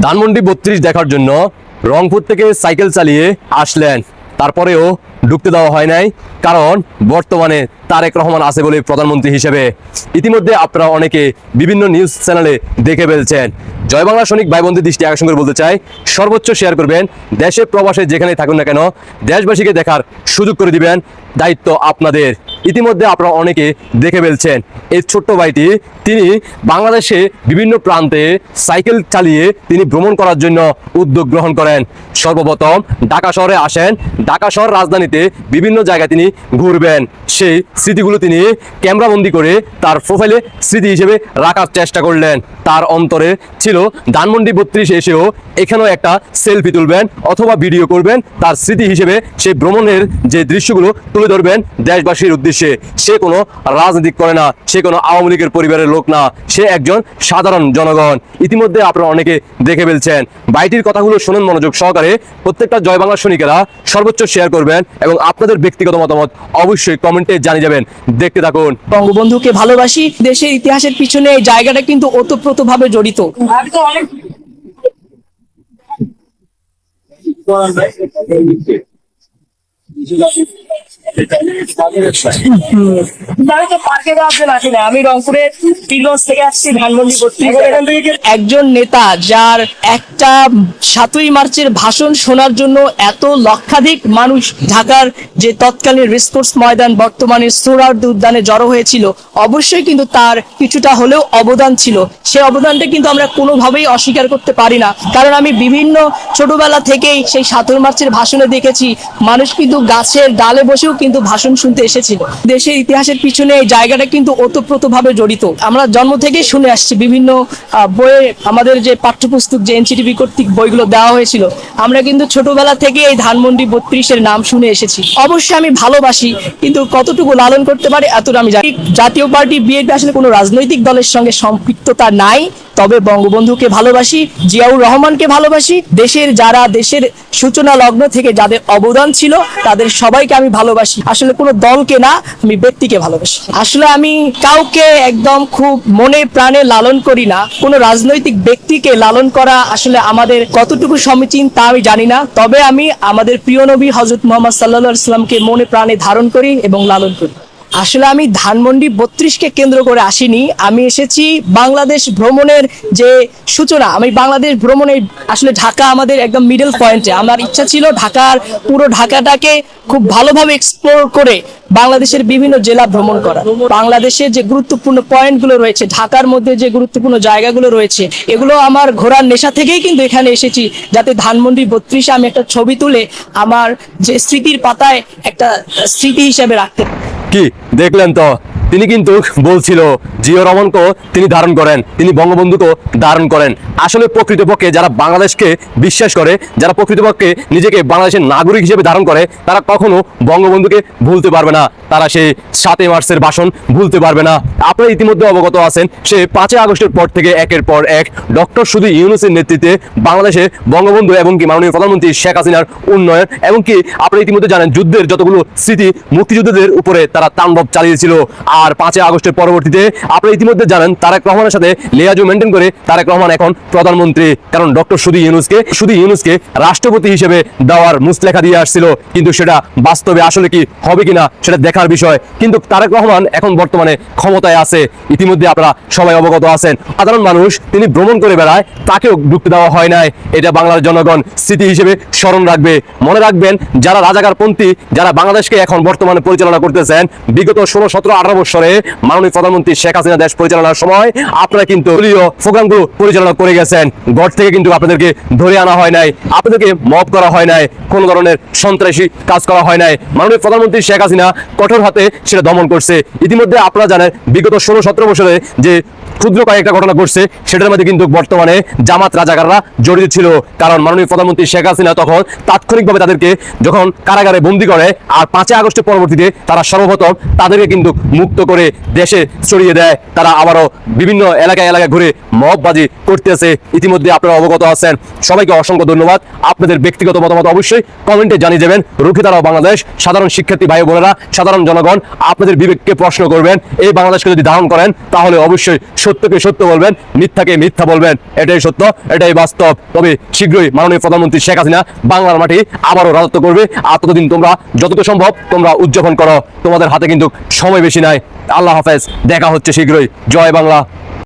ধানমন্ডি 32 দেখার জন্য রংপুর থেকে সাইকেল চালিয়ে আসলেন, তারপরেও ঢুকতে দেওয়া হয় নাই, কারণ বর্তমানে তারেক রহমান আছে বলে প্রধানমন্ত্রী হিসেবে। ইতিমধ্যে আপনারা অনেকে বিভিন্ন নিউজ চ্যানেলে দেখে ফেলছেন। জয় বাংলা সৈনিক ভাই বোনদের দৃষ্টি আকর্ষণ করে বলতে চাই, সর্বোচ্চ শেয়ার করবেন, দেশে প্রবাসে যেখানে থাকুন না কেন দেশবাসীকে দেখার সুযোগ করে দিবেন, দায়িত্ব আপনাদের। ইতিমধ্যে আপনারা অনেকে দেখে ফেলছেন এই ছোট্ট ভাইটি, তিনি বাংলাদেশে বিভিন্ন প্রান্তে সাইকেল চালিয়ে তিনি ভ্রমণ করার জন্য উদ্যোগ গ্রহণ করেন। সর্বপ্রথম ঢাকা শহরে আসেন, ঢাকা শহর রাজধানীতে বিভিন্ন জায়গায় তিনি ঘুরবেন, সেই স্মৃতিগুলো তিনি ক্যামেরাবন্দি করে তার প্রোফাইলে স্মৃতি হিসেবে রাখার চেষ্টা করলেন। তার অন্তরে ছিল ধানমন্ডি 32 এসেও এখানেও একটা সেলফি তুলবেন অথবা ভিডিও করবেন, তার স্মৃতি হিসেবে সেই ভ্রমণের যে দৃশ্যগুলো তুলে ধরবেন দেশবাসীর উদ্দেশ্যে। সে কোনো রাজনীতি করে না, সে কোনো আওয়ামী লীগের পরিবারের লোক না, সে একজন সাধারণ জনগণ। ইতিমধ্যে আপনারা অনেকে দেখে ফেলছেন। ভাইটির কথাগুলো শুনুন মনোযোগ সহকারে। প্রত্যেকটা জয় বাংলা সৈনিকেরা সর্বোচ্চ শেয়ার করবেন এবং আপনাদের ব্যক্তিগত মতামত অবশ্যই কমেন্টে জানিয়ে যাবেন। দেখতে থাকুন। বঙ্গবন্ধুকে ভালোবাসি, দেশের ইতিহাসের পিছনে এই জায়গাটা কিন্তু ওতপ্রোতভাবে জড়িত। আমি রংপুরের পীরগঞ্জ থেকে আসছি, ধানমন্ডি 32। একজন নেতা যার একটা 7ই মার্চের ভাষণ শোনার জন্য এত লক্ষাধিক মানুষ ঢাকার যে তৎকালীন রেসকোর্স ময়দান বর্তমানে সোহরাওয়ার্দী উদ্যানে জড়ো হয়েছিল, অবশ্যই কিন্তু তার কিছুটা হলেও অবদান ছিল। সে অবদানটা কিন্তু আমরা কোনোভাবেই অস্বীকার করতে পারি না, কারণ আমি বিভিন্ন ছোটবেলা থেকেই সেই 7ই মার্চের ভাষণে দেখেছি মানুষ কিন্তু গাছের ডালে বসেও কিন্তু ভাষণ শুনতে এসেছিল। দেশের ইতিহাসের পিছনে এই জায়গাটা কিন্তু ওতপ্রোতভাবে জড়িত। আমরা জন্ম থেকেই শুনে আসছি, বিভিন্ন বইয়ে আমাদের যে পাঠ্যপুস্তক যে এনসিটিভি কর্তৃক বইগুলো দেওয়া হয়েছিল, আমরা কিন্তু ছোটবেলা থেকে এই ধানমন্ডি 32-এর নাম শুনে এসেছি। অবশ্যই আমি ভালোবাসি, কিন্তু কতটুকু লালন করতে পারে এতটা আমি জানি। জাতীয় পার্টি বিএনপি আসলে কোনো রাজনৈতিক দলের সঙ্গে সম্পৃক্ততা নাই, তবে বঙ্গবন্ধুকে ভালোবাসি, জিয়াউর রহমানকে ভালোবাসি, দেশের যারা দেশের সূচনা লগ্ন থেকে যাদের অবদান ছিল তাদের সবাইকে আমি ভালোবাসি। আসলে কোনো দলকে না, আমি ব্যক্তিকে ভালোবাসি। আসলে আমি কাউকে একদম খুব মনে প্রাণে লালন করি না। কোনো রাজনৈতিক ব্যক্তিকে লালন করা আসলে আমাদের কতটুকু সমীচীন তা আমি জানি না, তবে আমি আমাদের প্রিয় নবী হযরত মুহাম্মদ সাল্লাল্লাহু আলাইহি ওয়াসাল্লামকে মনে প্রাণে ধারণ করি এবং লালন করি। আসলে আমি ধানমন্ডি 32-কে কেন্দ্র করে আসিনি, আমি এসেছি বাংলাদেশ ভ্রমণের যে সূচনা। আমি বাংলাদেশ ভ্রমণে আসলে ঢাকা আমাদের একদম মিডল পয়েন্টে, আমার ইচ্ছা ছিল ঢাকার পুরো ঢাকাটাকে খুব ভালোভাবে এক্সপ্লোর করে বাংলাদেশের বিভিন্ন জেলা ভ্রমণ করা। বাংলাদেশের যে গুরুত্বপূর্ণ পয়েন্টগুলো রয়েছে, ঢাকার মধ্যে যে গুরুত্বপূর্ণ জায়গাগুলো রয়েছে, এগুলো আমার ঘোরার নেশা থেকেই কিন্তু এখানে এসেছি, যাতে ধানমন্ডি 32-এ আমি একটা ছবি তুলে আমার যে স্মৃতির পাতায় একটা স্মৃতি হিসেবে রাখতে। কি দেখলেন তো, তিনি কিন্তু বলছিল জিয়াউর রহমানকে তিনি ধারণ করেন, তিনি বঙ্গবন্ধুকে ধারণ করেন। আসলে প্রকৃতপক্ষে যারা বাংলাদেশকে বিশ্বাস করে, যারা প্রকৃতপক্ষে নিজেকে বাংলাদেশের নাগরিক হিসেবে ধারণ করে, তারা কখনো বঙ্গবন্ধুকে ভুলতে পারবে না, তারা সেই 7ই মার্চের ভাষণ ভুলতে পারবে না। আপনারা ইতিমধ্যে অবগত আছেন, সে 5ই আগস্টের পর থেকে একের পর এক ডক্টর শুধু ইউনূসের নেতৃত্বে বাংলাদেশে বঙ্গবন্ধু এবং কি মাননীয় প্রধানমন্ত্রী শেখ হাসিনার উন্নয়ন এবং কি আপনারা ইতিমধ্যে জানেন যুদ্ধের যতগুলো স্মৃতি মুক্তিযুদ্ধদের উপরে তারা তাণ্ডব চালিয়েছিল। আর 5ই আগস্টের পরবর্তীতে আপনারা ইতিমধ্যে জানেন তারেক রহমানের সাথে লিয়াজু মেনটেন করে তারেক রহমান এখন প্রধানমন্ত্রী, কারণ ডক্টর শুধু ইউনূসকে রাষ্ট্রপতি হিসেবে দেওয়ার মুসলেখা দিয়ে আসছিল, কিন্তু সেটা বাস্তবে আসলে কি হবে কিনা সেটা দেখার বিষয়। কিন্তু তারেক রহমান এখন বর্তমানে ক্ষমতায় আছে, ইতিমধ্যে আপনারা সবাই অবগত আছেন। সাধারণ মানুষ তিনি ভ্রমণ করে বেড়ায়, তাকেও ঢুকতে দেওয়া হয় নাই। এটা বাংলার জনগণ স্মৃতি হিসেবে স্মরণ রাখবে। মনে রাখবেন, যারা রাজাকারপন্থী, যারা বাংলাদেশকে এখন বর্তমানে পরিচালনা করতেছেন, বিগত 16, 17, 18 বছরে মাননীয় প্রধানমন্ত্রী শেখ হাসিনা দেশ পরিচালনার সময় আপনারা কিন্তু দলীয় প্রোগ্রামগুলো পরিচালনা করে গেছেন। ঘর থেকে কিন্তু আপনাদেরকে ধরে আনা হয় নাই, আপনাদেরকে মব করা হয় নাই, কোন ধরনের সন্ত্রাসী কাজ করা হয় নাই। মাননীয় প্রধানমন্ত্রী শেখ হাসিনা কঠোর হাতে সেটা দমন করছে। ইতিমধ্যে আপনারা জানেন বিগত 16, 17 বছরে যে ক্ষুদ্র কয়েকটা ঘটনা ঘটছে, সেটার মধ্যে কিন্তু বর্তমানে জামাত রাজাকাররা জড়িত ছিল, কারণ মাননীয় প্রধানমন্ত্রী শেখ হাসিনা তখন তাৎক্ষণিকভাবে তাদেরকে যখন কারাগারে বন্দী করে, আর 5ই আগস্টের পরবর্তীতে তারা সর্বপ্রথম তাদেরকে কিন্তু মুক্ত করে দেশে ছড়িয়ে দেয়। তারা আবারও বিভিন্ন এলাকায় ঘুরে মববাজি করতেছে। ইতিমধ্যে আপনারা অবগত আছেন। সবাইকে অসংখ্য ধন্যবাদ। আপনাদের ব্যক্তিগত মতামত অবশ্যই কমেন্টে জানিয়ে যাবেন। রুখে বাংলাদেশ, সাধারণ শিক্ষার্থী ভাই বোনেরা, সাধারণ জনগণ আপনাদের বিবেককে প্রশ্ন করবেন। এই বাংলাদেশকে যদি ধারণ করেন তাহলে অবশ্যই সত্যকে সত্য বলবেন, মিথ্যাকে মিথ্যা বলবেন। এটাই সত্য, এটাই বাস্তব। তবে শীঘ্রই মাননীয় প্রধানমন্ত্রী শেখ হাসিনা বাংলার মাটি আবারও রাজত্ব করবে। আর ততদিন তোমরা যতটা সম্ভব তোমরা উদযাপন করো। তোমাদের হাতে কিন্তু সময় বেশি নাই। আল্লাহ হাফেজ, দেখা হচ্ছে শীঘ্রই। জয় বাংলা।